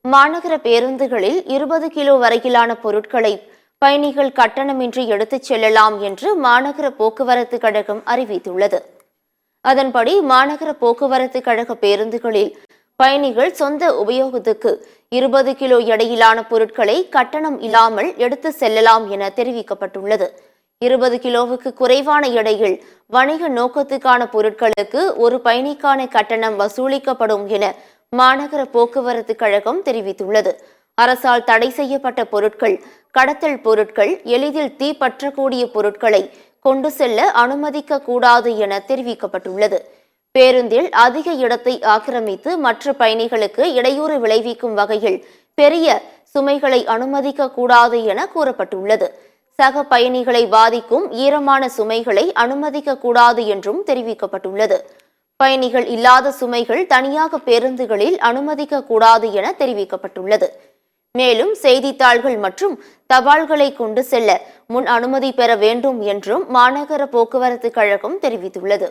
மாநகர பேருந்துகளில் 20 கிலோ வரையிலான பொருட்களை பயணிகள் கட்டணமின்றி எடுத்துச் செல்லலாம் என்று மாநகர போக்குவரத்து கழகம் அறிவித்துள்ளது. அதன்படி மாநகர போக்குவரத்து கழக பேருந்துகளில் பயணிகள் சொந்த உபயோகத்துக்கு 20 கிலோ எடையிலான பொருட்களை கட்டணம் இல்லாமல் எடுத்து செல்லலாம் என தெரிவிக்கப்பட்டுள்ளது. 20 கிலோவுக்கு குறைவான எடையில் வணிக நோக்கத்துக்கான பொருட்களுக்கு ஒரு பயணிக்கான கட்டணம் வசூலிக்கப்படும் என மாநகர போக்குவரத்து கழகம் தெரிவித்துள்ளது. அரசால் தடை செய்யப்பட்ட பொருட்கள், கடத்தல் பொருட்கள், எளிதில் தீப்பற்றக்கூடிய பொருட்களை கொண்டு செல்ல அனுமதிக்க கூடாது என தெரிவிக்கப்பட்டுள்ளது. பேருந்தில் அதிக இடத்தை ஆக்கிரமித்து மற்ற பயணிகளுக்கு இடையூறு விளைவிக்கும் வகையில் பெரிய சுமைகளை அனுமதிக்க கூடாது என கூறப்பட்டுள்ளது. சக பயணிகளை பாதிக்கும் ஈரமான சுமைகளை அனுமதிக்க கூடாது என்றும் தெரிவிக்கப்பட்டுள்ளது. பயணிகள் இல்லாத சுமைகள் தனியாக பேருந்துகளில் அனுமதிக்க கூடாது என தெரிவிக்கப்பட்டுள்ளது. மேலும் செய்தித்தாள்கள் மற்றும் தபால்களை கொண்டு செல்ல முன் அனுமதி பெற வேண்டும் என்றும் மாநகர போக்குவரத்து கழகம் தெரிவித்துள்ளது.